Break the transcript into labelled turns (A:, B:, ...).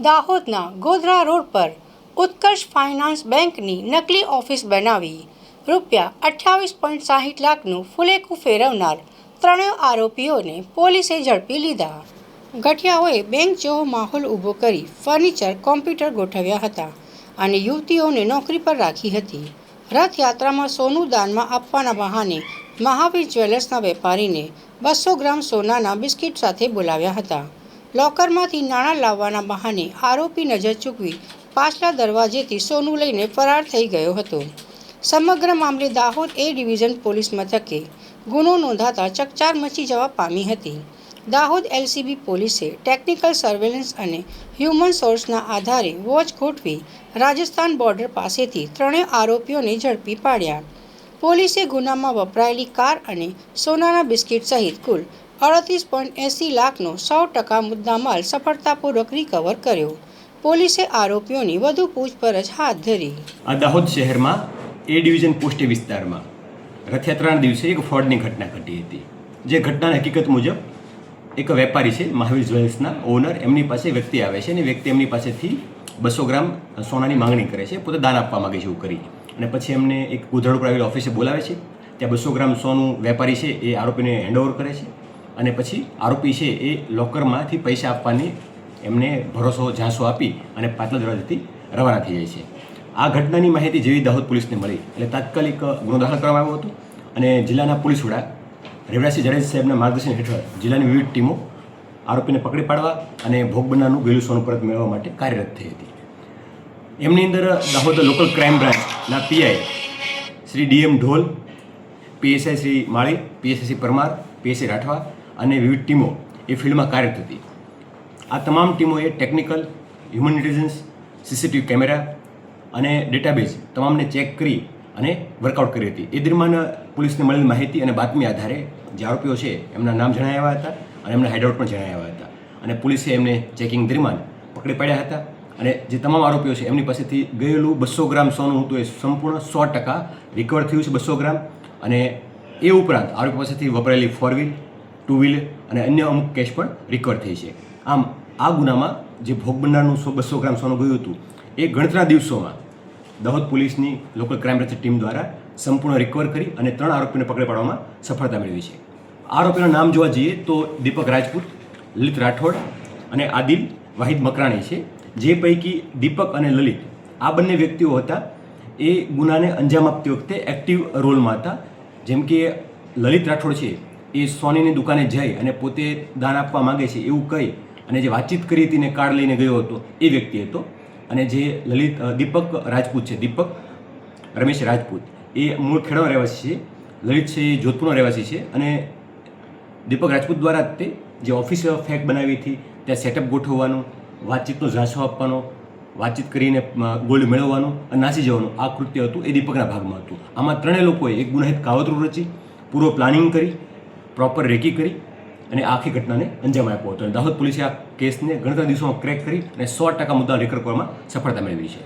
A: દાહોદના ગોધરા રોડ પર ઉત્કર્ષ ફાઇનાન્સ બેંકની નકલી ઓફિસ બનાવી ₹28.60 લાખનું ફુલેકું ફેરવનાર ત્રણેય આરોપીઓને પોલીસે ઝડપી લીધા. ગઠિયાઓએ બેંક જેવો માહોલ ઊભો કરી ફર્નિચર, કોમ્પ્યુટર ગોઠવ્યા હતા અને યુવતીઓને નોકરી પર રાખી હતી. રથયાત્રામાં સોનું દાનમાં આપવાના બહાને મહાવીર જ્વેલર્સના વેપારીને 200 ગ્રામ સોનાના બિસ્કિટ સાથે બોલાવ્યા હતા. લોકરમાંથી નાણાં લાવવાના બહાને આરોપી નજર ચૂકવી પાછલા દરવાજેથી સોનું લઈને ફરાર થઈ ગયો હતો. સમગ્ર મામલે દાહોદ એ ડિવિઝન પોલીસ મથકે ગુનો નોંધાતા ચકચાર મચી જવા પામી હતી. દાહોદ એલસીબી પોલીસે ટેકનિકલ સર્વેલન્સ અને હ્યુમન સોર્સના આધારે વોચ ગોઠવી રાજસ્થાન બોર્ડર પાસેથી ત્રણેય આરોપીઓને ઝડપી પાડ્યા. પોલીસે ગુનામાં વપરાયેલી કાર અને સોનાના બિસ્કિટ સહિત કુલ 38.80 લાખનો 100% મુદ્દામાલ સફળતાપૂર્વક રિકવર કર્યો. પોલીસે આરોપીઓની વધુ પૂછપરછ હાથ ધરી.
B: આ દાહોદ શહેરમાં એ ડિવિઝન પોસ્ટ વિસ્તારમાં રથયાત્રાના દિવસે એક ફ્રોડની ઘટના ઘટી હતી. જે ઘટનાની હકીકત મુજબ એક વેપારી છે, મહાવીર જ્વેલર્સના ઓનર, એમની પાસે વ્યક્તિ આવે છે અને વ્યક્તિ એમની પાસેથી 200 ગ્રામ સોનાની માંગણી કરે છે, પોતે દાન આપવા માગે છે એવું કરી. અને પછી એમને એક ગોધરા ઉપર આવેલી ઓફિસે બોલાવે છે. ત્યાં 200 ગ્રામ સોનું વેપારી છે એ આરોપીને હેન્ડઓવર કરે છે અને પછી આરોપી છે એ લોકરમાંથી પૈસા આપવાની એમને ભરોસો ઝાંસો આપી અને પાછલા દરવાજેથી રવાના થઈ જાય છે. આ ઘટનાની માહિતી જેવી દાહોદ પોલીસને મળી એટલે તાત્કાલિક ગુનો દાખલ કરવામાં આવ્યો હતો અને જિલ્લાના પોલીસ વડા રેવરાજસિંહ જાડેજા સાહેબના માર્ગદર્શન હેઠળ જિલ્લાની વિવિધ ટીમો આરોપીને પકડી પાડવા અને ભોગ બનનારનું ગયેલું સોનું પરત મેળવવા માટે કાર્યરત થઈ હતી. એમની અંદર દાહોદ લોકલ ક્રાઇમ બ્રાન્ચના પીઆઈ શ્રી ડીએમ ઢોલ, પીએસઆઈ શ્રી માળી, પીએસઆઈ શ્રી પરમાર, પીએસઆઈ રાઠવા અને વિવિધ ટીમો એ ફિલ્ડમાં કાર્યરત હતી. આ તમામ ટીમોએ technical, human intelligence, CCTV camera અને ડેટાબેઝ તમામને ચેક કરી અને વર્કઆઉટ કરી હતી. એ દરમિયાન પોલીસને મળેલી માહિતી અને બાતમી આધારે જે આરોપીઓ છે એમના નામ જણાવ્યા હતા અને એમના હેડઆઉટ પણ જણાવ્યા હતા અને પોલીસે એમને ચેકિંગ દરમિયાન પકડી પાડ્યા હતા. અને જે તમામ આરોપીઓ છે એમની પાસેથી ગયેલું 200 ગ્રામ સોનું હતું એ સંપૂર્ણ 100% રિકવર થયું છે. 200 ગ્રામ અને એ ઉપરાંત આરોપી પાસેથી વપરાયેલી 4 વ્હીલ, 2 વ્હીલ અને અન્ય અમુક કેશ પણ રિકવર થઈ છે. આમ આ ગુનામાં જે ભોગ બનનારનું 200 ગ્રામ સોનું ગયું હતું એ ગણતરીના દિવસોમાં દાહોદ પોલીસની લોકલ ક્રાઇમ બ્રાન્ચ ટીમ દ્વારા સંપૂર્ણ રિકવર કરી અને 3 આરોપીને પકડી પાડવામાં સફળતા મેળવી છે. આરોપીના નામ જોવા જઈએ તો દીપક રાજપૂત, લલિત રાઠોડ અને આદિલ વાહિદ મકરાણી છે. જે પૈકી દીપક અને લલિત આ બંને વ્યક્તિઓ હતા એ ગુનાને અંજામ આપતી વખતે એક્ટિવ રોલમાં હતા. જેમ કે લલિત રાઠોડ છે એ સોનીની દુકાને જઈ અને પોતે દાન આપવા માગે છે એવું કહી અને જે વાતચીત કરી હતી ને કાર્ડ લઈને ગયો હતો એ વ્યક્તિ હતો. અને જે દીપક રાજપૂત છે, દીપક રમેશ રાજપૂત, એ મૂળ ખેડાનો રહેવાસી છે. લલિત છે એ જોધપુરનો રહેવાસી છે અને દીપક રાજપૂત દ્વારા તે જે ઓફિસ ફેક બનાવી હતી ત્યાં સેટઅપ ગોઠવવાનું, વાતચીતનો ઝાંસો આપવાનો, વાતચીત કરીને ગોલ્ડ મેળવવાનું અને નાસી જવાનું આ કૃત્ય હતું એ દીપકના ભાગમાં હતું. આમાં ત્રણેય લોકોએ એક ગુનાહિત કાવતરું રચી, પૂરો પ્લાનિંગ કરી, પ્રોપર રેકી કરી અને આખી ઘટનાને અંજામ આપ્યો હતો. અને દાહોદ પોલીસે આ કેસને ગણતરીના દિવસોમાં ક્રેક કરી અને 100% મુદ્દા રિકવર કરવામાં સફળતા મેળવી છે.